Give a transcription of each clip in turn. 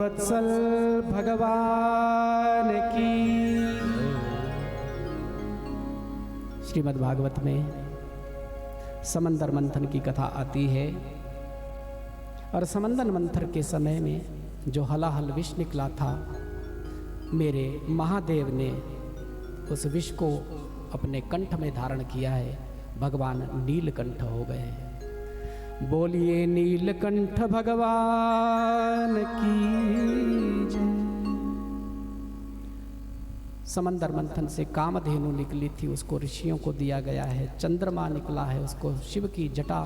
वत्सल भगवान की। श्रीमद् भागवत में समंदर मंथन की कथा आती है और समंदर मंथन के समय में जो हलाहल विष निकला था, मेरे महादेव ने उस विष को अपने कंठ में धारण किया है। भगवान नीलकंठ हो गए हैं। बोलिए नीलकंठ भगवान की जय। समंदर मंथन से कामधेनु निकली थी, उसको ऋषियों को दिया गया है। चंद्रमा निकला है, उसको शिव की जटा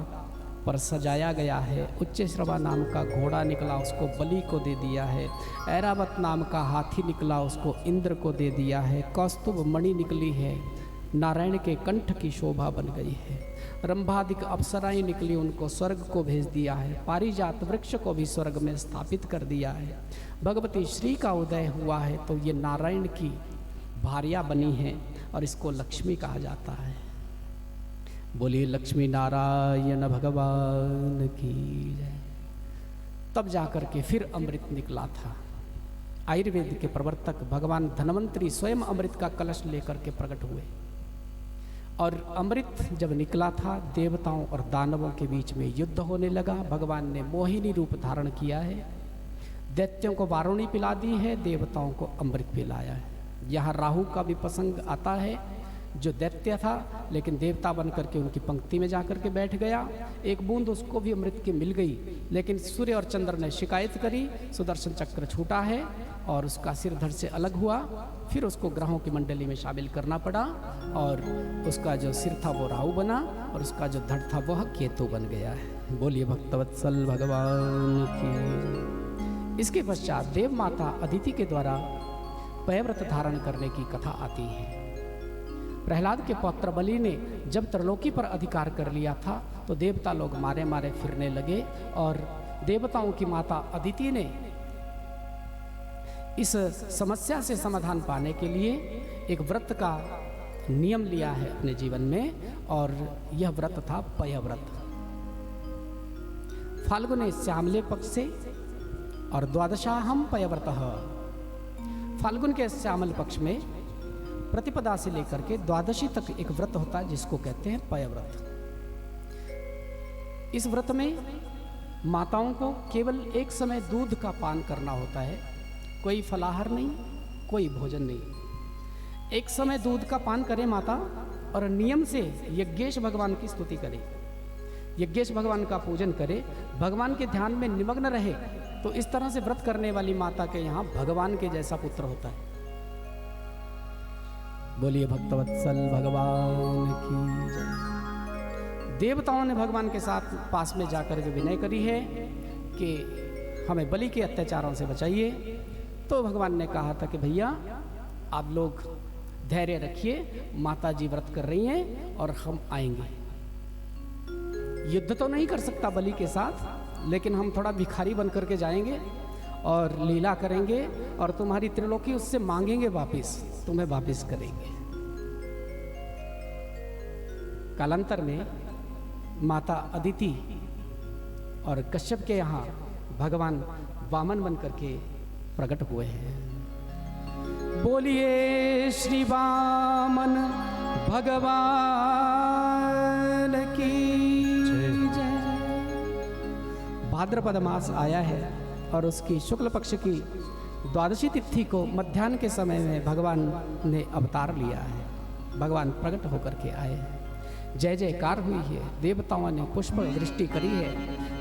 पर सजाया गया है। उच्चश्रवा नाम का घोड़ा निकला, उसको बलि को दे दिया है। ऐरावत नाम का हाथी निकला, उसको इंद्र को दे दिया है। कौस्तुभ मणि निकली है, नारायण के कंठ की शोभा बन गई है। रंभादिक अप्सराएं निकली, उनको स्वर्ग को भेज दिया है। पारिजात वृक्ष को भी स्वर्ग में स्थापित कर दिया है। भगवती श्री का उदय हुआ है, तो ये नारायण की भार्या बनी है और इसको लक्ष्मी कहा जाता है। बोलिए लक्ष्मी नारायण भगवान की जय। तब जाकर के फिर अमृत निकला था। आयुर्वेद के प्रवर्तक भगवान धन्वंतरी स्वयं अमृत का कलश लेकर के प्रकट हुए और अमृत जब निकला था, देवताओं और दानवों के बीच में युद्ध होने लगा। भगवान ने मोहिनी रूप धारण किया है, दैत्यों को वारुणी पिला दी है, देवताओं को अमृत पिलाया है। यहाँ राहु का भी प्रसंग आता है, जो दैत्य था लेकिन देवता बन करके उनकी पंक्ति में जाकर के बैठ गया। एक बूंद उसको भी अमृत की मिल गई, लेकिन सूर्य और चंद्र ने शिकायत करी। सुदर्शन चक्र छूटा है और उसका सिर धड़ से अलग हुआ। फिर उसको ग्रहों की मंडली में शामिल करना पड़ा और उसका जो सिर था वो राहु बना और उसका जो धड़ था वह केतु बन गया है। बोलिए भक्तवत्सल भगवान की। इसके पश्चात देव माता अदिति के द्वारा पयव्रत धारण करने की कथा आती है। प्रहलाद के पौत्र बलि ने जब त्रिलोकी पर अधिकार कर लिया था, तो देवता लोग मारे मारे फिरने लगे और देवताओं की माता अदिति ने इस समस्या से समाधान पाने के लिए एक व्रत का नियम लिया है अपने जीवन में, और यह व्रत था पयव्रत। फाल्गुने श्यामले पक्ष से और द्वादशाहम पयव्रतः। फाल्गुन के श्यामल पक्ष में प्रतिपदा से लेकर के द्वादशी तक एक व्रत होता है जिसको कहते हैं पयव्रत। इस व्रत में माताओं को केवल एक समय दूध का पान करना होता है, कोई फलाहार नहीं, कोई भोजन नहीं। एक समय दूध का पान करे माता और नियम से यज्ञेश भगवान की स्तुति करे, यज्ञेश भगवान का पूजन करे, भगवान के ध्यान में निमग्न रहे। तो इस तरह से व्रत करने वाली माता के यहाँ भगवान के जैसा पुत्र होता है। बोलिए भक्तवत्सल भगवान की जय। देवताओं ने भगवान के साथ पास में जाकर जो विनय करी है कि हमें बलि के अत्याचारों से बचाइए, तो भगवान ने कहा था कि भैया आप लोग धैर्य रखिए, माता जी व्रत कर रही हैं और हम आएंगे। युद्ध तो नहीं कर सकता बलि के साथ, लेकिन हम थोड़ा भिखारी बन करके जाएंगे और लीला करेंगे और तुम्हारी त्रिलोकी उससे मांगेंगे वापिस, तुम्हें वापिस करेंगे। कालांतर में माता अदिति और कश्यप के यहाँ भगवान वामन बन करके प्रकट हुए हैं। बोलिए श्री वामन भगवान की जय। भाद्रपद मास आया है और उसकी शुक्ल पक्ष की द्वादशी तिथि को मध्याह्न के समय में भगवान ने अवतार लिया है। भगवान प्रकट होकर के आए हैं, जय जयकार हुई है, देवताओं ने पुष्प दृष्टि करी है,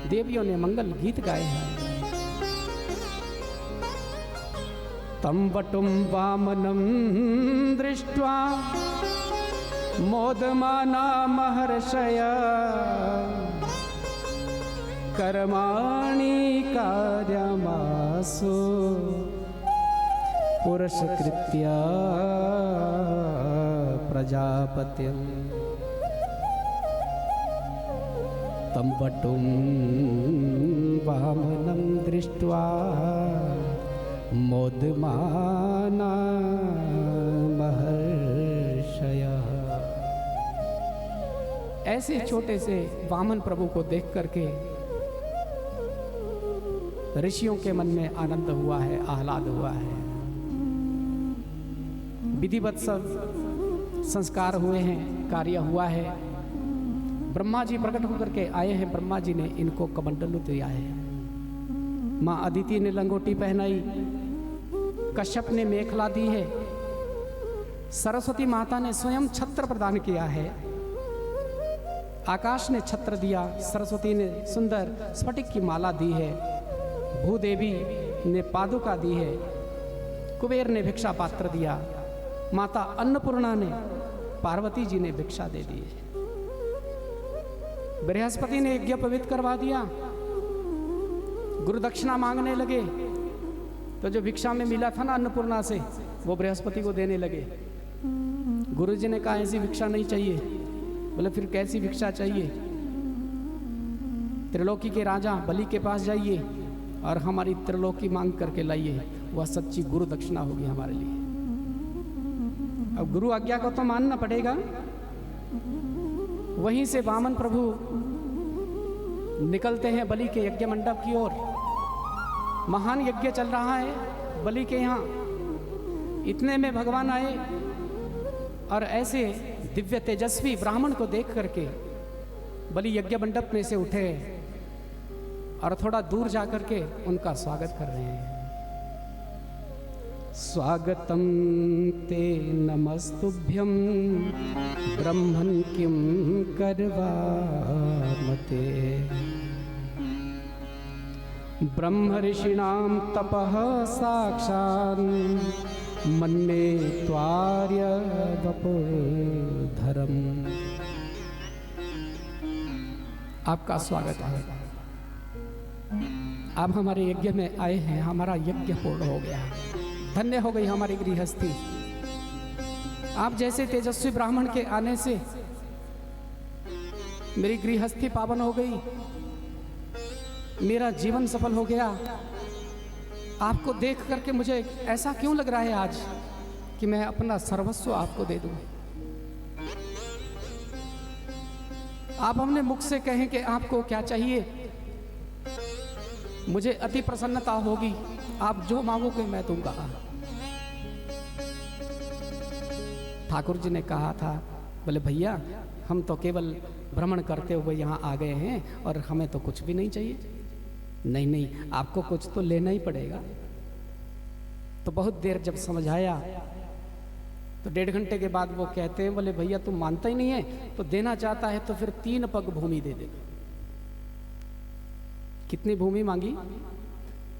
देवियों ने मंगल गीत गाए हैं। तम वटुम वामनम दृष्ट्वा मोदमाना महर्षया कर्माणि कार्यमासु पुरुषकृत्य प्रजापतिं तं वटुं वामनं दृष्ट्वा मोदमाना महर्षयः। ऐसे छोटे से वामन प्रभु को देख करके ऋषियों के मन में आनंद हुआ है, आह्लाद हुआ है। विधिवत सब संस्कार हुए हैं, कार्य हुआ है। ब्रह्मा जी प्रकट होकर के आए हैं। ब्रह्मा जी ने इनको कमंडलू दिया है। माँ अदिति ने लंगोटी पहनाई, कश्यप ने मेखला दी है, सरस्वती माता ने स्वयं छत्र प्रदान किया है, आकाश ने छत्र दिया, सरस्वती ने सुंदर स्फटिक की माला दी है, भूदेवी ने पादुका दी है, कुबेर ने भिक्षा पात्र दिया, माता अन्नपूर्णा ने, पार्वती जी ने भिक्षा दे दी है, बृहस्पति ने यज्ञ पवित्र करवा दिया। गुरु दक्षिणा मांगने लगे तो जो भिक्षा में मिला था ना अन्नपूर्णा से, वो बृहस्पति को देने लगे। गुरु जी ने कहा ऐसी भिक्षा नहीं चाहिए। बोले फिर कैसी भिक्षा चाहिए? त्रिलोकी के राजा बलि के पास जाइए और हमारी त्रिलोकी मांग करके लाइए, वह सच्ची गुरु दक्षिणा होगी हमारे लिए। अब गुरु आज्ञा को तो मानना पड़ेगा। वहीं से वामन प्रभु निकलते हैं बलि के यज्ञ मंडप की ओर। महान यज्ञ चल रहा है बलि के यहाँ। इतने में भगवान आए और ऐसे दिव्य तेजस्वी ब्राह्मण को देख करके बलि यज्ञ मंडप में से उठे और थोड़ा दूर जा करके उनका स्वागत कर रहे हैं। स्वागतम ते नमस्तुभ्यं ब्रह्मन् किं करवामते ब्रह्म ऋषीणां तपः साक्षात् मन्ये त्वार्य वपुर्धरम्। आपका स्वागत है। आप हमारे यज्ञ में आए हैं, हमारा यज्ञ पूर्ण हो गया, धन्य हो गई हमारी गृहस्थी। आप जैसे तेजस्वी ब्राह्मण के आने से मेरी गृहस्थी पावन हो गई, मेरा जीवन सफल हो गया। आपको देख करके मुझे ऐसा क्यों लग रहा है आज कि मैं अपना सर्वस्व आपको दे दूं। आप हमने मुख से कहें कि आपको क्या चाहिए, मुझे अति प्रसन्नता होगी। आप जो मांगोगे मैं दूंगा। ठाकुर जी ने कहा था, बोले भैया हम तो केवल भ्रमण करते हुए यहाँ आ गए हैं और हमें तो कुछ भी नहीं चाहिए। नहीं नहीं, आपको कुछ तो लेना ही पड़ेगा। तो बहुत देर जब समझाया तो 1.5 घंटे के बाद वो कहते हैं, बोले भैया तुम मानता ही नहीं है, तो देना चाहता है तो फिर 3 पग भूमि दे दे। कितनी भूमि मांगी?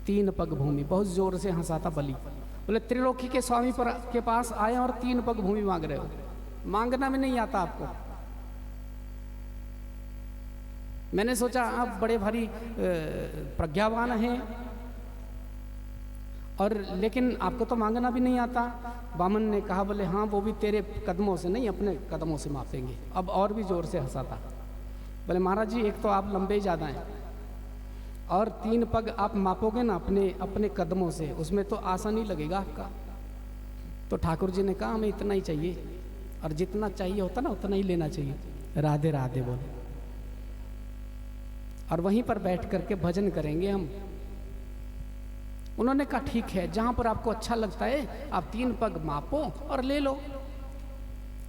3 पग भूमि। बहुत जोर से हंसा था बलि। बोले त्रिलोकी के स्वामी पर के पास आए और 3 पग भूमि मांग रहे हो, मांगना भी नहीं आता आपको। मैंने सोचा आप बड़े भारी प्रज्ञावान हैं और लेकिन आपको तो मांगना भी नहीं आता। वामन ने कहा, बोले हाँ वो भी तेरे कदमों से नहीं, अपने कदमों से मापेंगे। अब और भी जोर से हंसा था। बोले महाराज जी एक तो आप लंबे ज़्यादा हैं और 3 पग आप मापोगे ना अपने कदमों से, उसमें तो आसानी लगेगा आपका। तो ठाकुर जी ने कहा हमें इतना ही चाहिए, और जितना चाहिए होता ना उतना ही लेना चाहिए। राधे राधे बोले, और वहीं पर बैठ करके भजन करेंगे हम। उन्होंने कहा ठीक है, जहां पर आपको अच्छा लगता है आप 3 पग मापो और ले लो।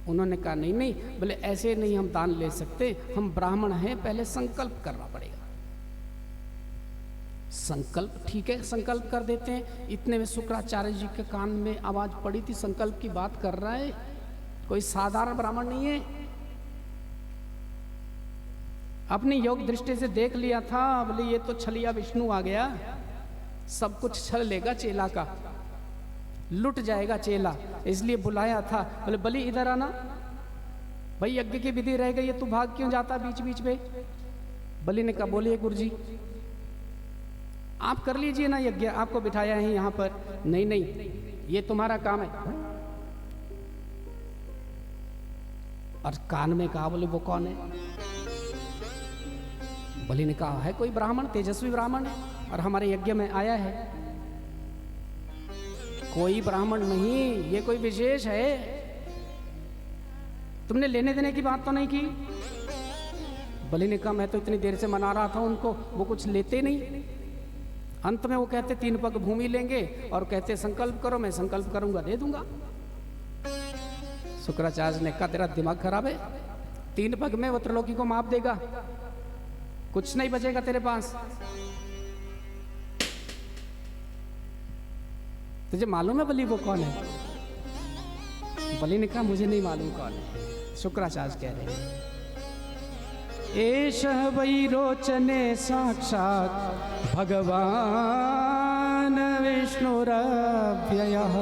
उन्होंने कहा नहीं नहीं, बोले ऐसे नहीं हम दान ले सकते, हम ब्राह्मण हैं, पहले संकल्प करना पड़ेगा। संकल्प ठीक है, संकल्प कर देते हैं। इतने में शुक्राचार्य जी के कान में आवाज पड़ी थी, संकल्प की बात कर रहा है, कोई साधारण ब्राह्मण नहीं है। अपनी योग दृष्टि से देख लिया था, बोले ये तो छलिया विष्णु आ गया, सब कुछ छल लेगा चेला का, लुट जाएगा चेला, इसलिए बुलाया था। बोले बलि इधर आना, भाई यज्ञ की विधि रह गई है, तू भाग क्यों जाता बीच बीच में। बलि ने कहा बोलिए गुरुजी आप कर लीजिए ना यज्ञ, आपको बिठाया है यहाँ पर। नहीं नहीं, ये तुम्हारा काम है। और कान में कहा, बोले वो कौन है। बलि ने कहा है कोई ब्राह्मण, तेजस्वी ब्राह्मण है और हमारे यज्ञ में आया है। कोई ब्राह्मण नहीं, ये कोई विशेष है। तुमने लेने देने की बात तो नहीं की। बलि ने कहा मैं तो इतनी देर से मना रहा था उनको, वो कुछ लेते नहीं। अंत में वो कहते 3 पग भूमि लेंगे और कहते संकल्प करो, मैं संकल्प करूंगा दे दूंगा। शुक्राचार्य ने कहा तेरा दिमाग खराब है, 3 पग में वो त्रिलोकी को माप देगा, कुछ नहीं बचेगा तेरे पास। तुझे मालूम है बलि वो कौन है? बलि ने कहा मुझे नहीं मालूम कौन है। शुक्राचार्य कह रहे हैं एष वैरोचने साक्षात् भगवान विष्णुरव्ययः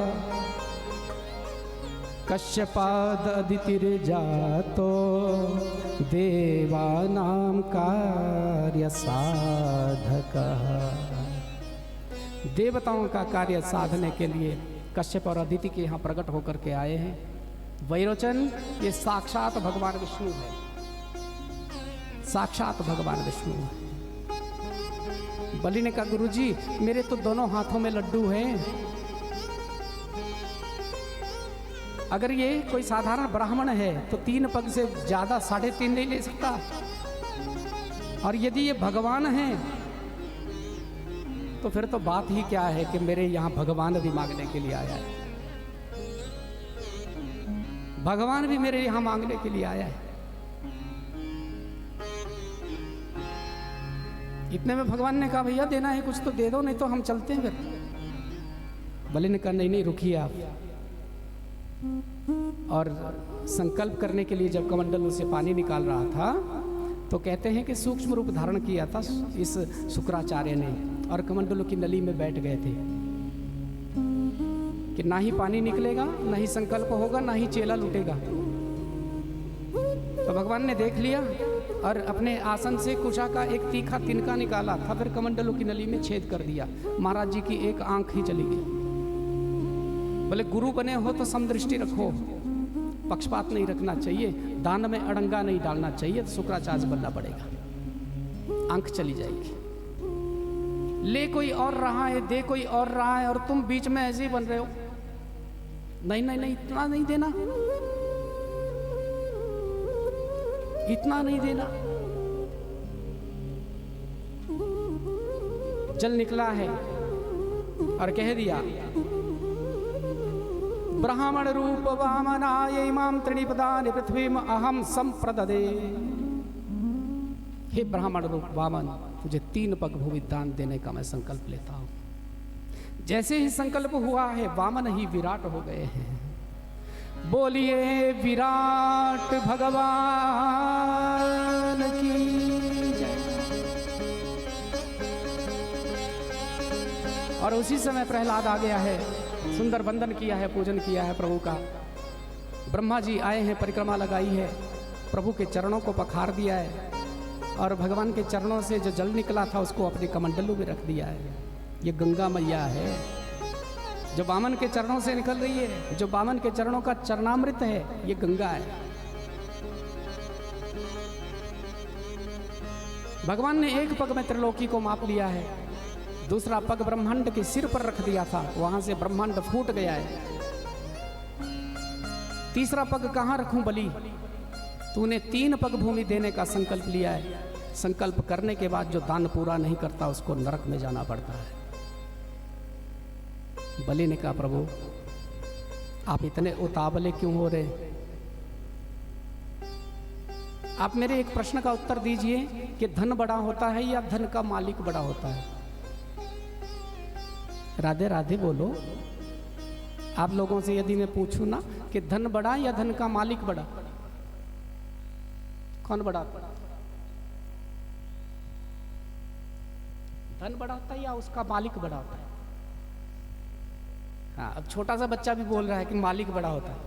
कश्यपाददितिर्जातो देवानां कार्यसाधकः। देवताओं का कार्य साधने के लिए कश्यप और अदिति के यहाँ प्रकट होकर के आए हैं। वैरोचन ये साक्षात भगवान विष्णु है, साक्षात भगवान विष्णु है। बलि ने कहा गुरुजी मेरे तो दोनों हाथों में लड्डू हैं, अगर ये कोई साधारण ब्राह्मण है तो 3 पग से ज्यादा 3.5 नहीं ले सकता, और यदि ये भगवान है तो फिर तो बात ही क्या है कि मेरे यहाँ भगवान भी मांगने के लिए आया है, भगवान भी मेरे यहाँ मांगने के लिए आया है। इतने में भगवान ने कहा भैया देना है कुछ तो दे दो, नहीं तो हम चलते हैं फिर। बलि ने कहा नहीं नहीं रुकिए आप। और संकल्प करने के लिए जब कमंडलू से पानी निकाल रहा था तो कहते हैं कि सूक्ष्म रूप धारण किया था इस शुक्राचार्य ने, और कमंडलू की नली में बैठ गए थे कि ना ही पानी निकलेगा, ना ही संकल्प होगा, ना ही चेला लुटेगा। तो भगवान ने देख लिया और अपने आसन से कुशा का एक तीखा तिनका निकाला था, फिर कमंडलू की नली में छेद कर दिया। महाराज जी की एक आंख ही चली गई। बोले गुरु बने हो तो समदृष्टि रखो, पक्षपात नहीं रखना चाहिए, दान में अड़ंगा नहीं डालना चाहिए, तो शुक्राचार्य बनना पड़ेगा, आंख चली जाएगी। ले कोई और रहा है, दे कोई और रहा है, और तुम बीच में ऐसे ही बन रहे हो। नहीं नहीं नहीं इतना नहीं देना, इतना नहीं देना। जल निकला है और कह दिया ब्राह्मण रूप वामनाय इमाम त्रिपदानि पृथ्वीम अहम संप्रददे। हे ब्राह्मण रूप वामन, तुझे 3 पग भूमि दान देने का मैं संकल्प लेता हूं। जैसे ही संकल्प हुआ है वामन ही विराट हो गए हैं। बोलिए विराट भगवान की जय। और उसी समय प्रहलाद आ गया है, सुंदर वंदन किया है, पूजन किया है प्रभु का। ब्रह्मा जी आए हैं, परिक्रमा लगाई है, प्रभु के चरणों को पखार दिया है, और भगवान के चरणों से जो जल निकला था उसको अपने कमंडलू में रख दिया है। ये गंगा मैया है जो वामन के चरणों से निकल रही है, जो वामन के चरणों का चरणामृत है, ये गंगा है। भगवान ने एक पग में त्रिलोकी को माप लिया है, दूसरा पग ब्रह्मांड के सिर पर रख दिया था, वहां से ब्रह्मांड फूट गया है। तीसरा पग कहां रखूं बलि? तूने 3 पग भूमि देने का संकल्प लिया है, संकल्प करने के बाद जो दान पूरा नहीं करता उसको नरक में जाना पड़ता है। बलि ने कहा प्रभु आप इतने उतावले क्यों हो रहे? आप मेरे एक प्रश्न का उत्तर दीजिए कि धन बड़ा होता है या धन का मालिक बड़ा होता है? राधे राधे बोलो। आप लोगों से यदि मैं पूछूं ना कि धन बड़ा या धन का मालिक बड़ा, कौन बड़ा? धन बड़ा होता है या उसका मालिक बड़ा होता है? हाँ, अब छोटा सा बच्चा भी बोल रहा है कि मालिक बड़ा होता है।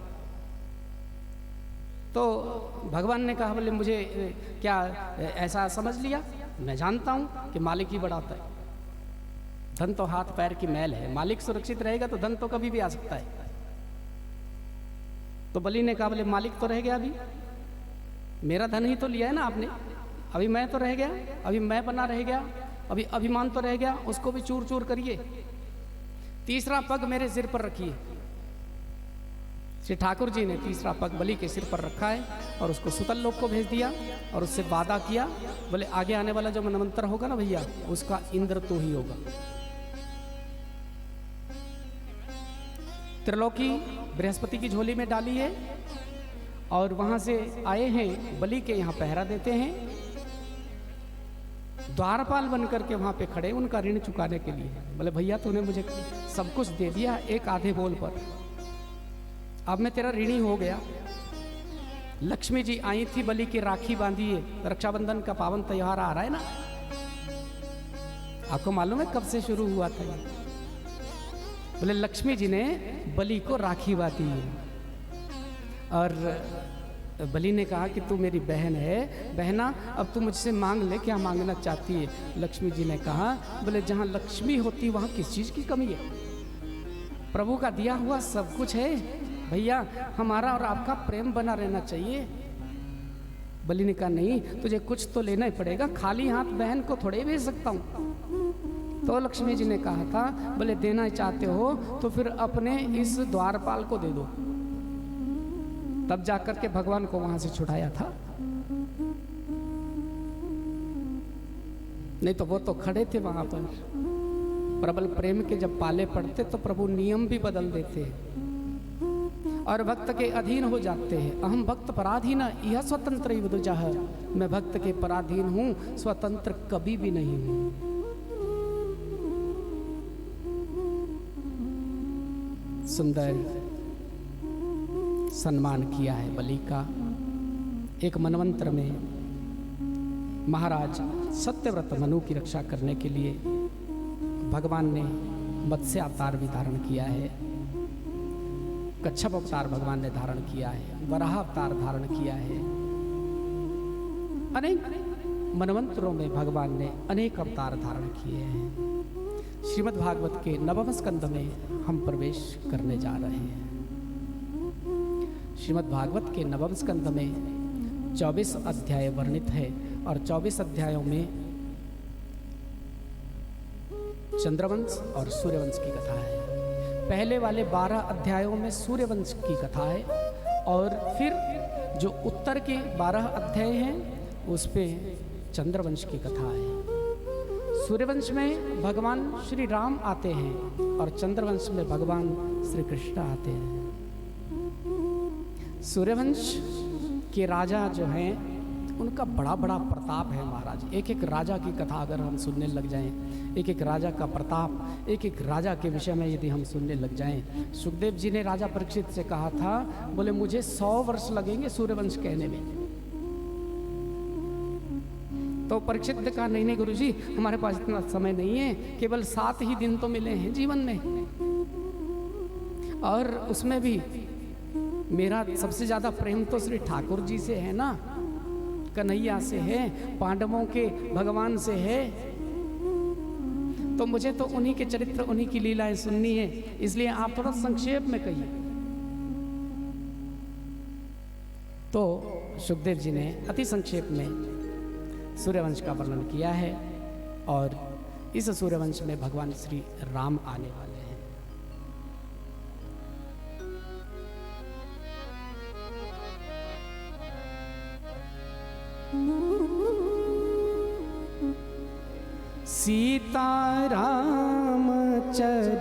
तो भगवान ने कहा बोले मुझे क्या ऐसा समझ लिया? मैं जानता हूं कि मालिक ही बड़ा होता है। धन तो हाथ पैर की मैल है, मालिक सुरक्षित रहेगा तो धन तो कभी भी आ सकता है। तो बलि ने कहा बोले मालिक तो रह गया, अभी मेरा धन ही तो लिया है ना आपने, अभी मैं तो रह गया, अभी मैं बना रह गया, अभी अभिमान तो रह गया, उसको भी चूर चूर करिए। तीसरा पग मेरे सिर पर रखिए। श्री ठाकुर जी ने तीसरा पग बलि के सिर पर रखा है और उसको सुतल लोक को भेज दिया और उससे वादा किया, बोले आगे आने वाला जो मनवंतर होगा ना भैया, उसका इंद्र तो ही होगा। त्रिलोकी बृहस्पति की झोली में डाली है और वहां से आए हैं बलि के यहाँ पहरा देते हैं। द्वारपाल बन करके वहां पे खड़े उनका ऋण चुकाने के लिए। बोले भैया तूने मुझे सब कुछ दे दिया एक आधे बोल पर, अब मैं तेरा ऋणी हो गया। लक्ष्मी जी आई थी, बलि की राखी बांधी है, रक्षाबंधन का पावन त्योहार आ रहा है ना, आपको मालूम है कब से शुरू हुआ था? बोले लक्ष्मी जी ने बलि को राखी बांधी है और बलि ने कहा कि तू मेरी बहन है, बहना अब तू मुझसे मांग ले, क्या मांगना चाहती है? लक्ष्मी जी ने कहा, बोले जहाँ लक्ष्मी होती वहाँ किस चीज़ की कमी है? प्रभु का दिया हुआ सब कुछ है भैया, हमारा और आपका प्रेम बना रहना चाहिए। बलि ने कहा नहीं, तुझे कुछ तो लेना ही पड़ेगा, खाली हाथ बहन को थोड़े भेज सकता हूँ। तो लक्ष्मी जी ने कहा था, बोले देना चाहते हो तो फिर अपने इस द्वारपाल को दे दो। तब जाकर के भगवान को वहां से छुड़ाया था, नहीं तो वो तो खड़े थे वहां पर। प्रबल प्रेम के जब पाले पड़ते तो प्रभु नियम भी बदल देते और भक्त के अधीन हो जाते हैं। अहम भक्त पराधीन यह स्वतंत्र विदुजः, मैं भक्त के पराधीन हूं, स्वतंत्र कभी भी नहीं हूं। सुंदर सम्मान किया है बलि का। एक मनवंतर में महाराज सत्यव्रत मनु की रक्षा करने के लिए भगवान ने मत्स्य अवतार भी धारण किया है, कच्छप अवतार भगवान ने धारण किया है, वराह अवतार धारण किया है। अनेक मनवंतरों में भगवान ने अनेक अवतार धारण किए हैं। श्रीमद् भागवत के नवम स्कंद में हम प्रवेश करने जा रहे हैं। श्रीमद् भागवत के नवम स्कंद में 24 अध्याय वर्णित है और 24 अध्यायों में चंद्रवंश और सूर्यवंश की कथा है। पहले वाले 12 अध्यायों में सूर्यवंश की कथा है और फिर जो उत्तर के 12 अध्याय हैं उस पे चंद्रवंश की कथा है। सूर्यवंश में भगवान श्री राम आते हैं और चंद्रवंश में भगवान श्री कृष्ण आते हैं। सूर्यवंश के राजा जो हैं उनका बड़ा बड़ा प्रताप है महाराज। एक एक राजा की कथा अगर हम सुनने लग जाएं, एक एक राजा का प्रताप, एक एक राजा के विषय में यदि हम सुनने लग जाएं। सुखदेव जी ने राजा परीक्षित से कहा था, बोले मुझे 100 वर्ष लगेंगे सूर्यवंश कहने में। तो परीक्षित ने कहा नहीं नहीं गुरुजी, हमारे पास इतना समय नहीं है, केवल 7 ही दिन तो मिले हैं जीवन में, और उसमें भी मेरा सबसे ज्यादा प्रेम तो श्री ठाकुर जी से है ना, कन्हैया से है, पांडवों के भगवान से है, तो मुझे तो उन्हीं के चरित्र, उन्हीं की लीलाएं सुननी है, इसलिए आप थोड़ा संक्षेप में कहिए। तो सुखदेव जी ने अति संक्षेप में सूर्यवंश का वर्णन किया है और इस सूर्यवंश में भगवान श्री राम आने वाले हैं। सीता राम चरित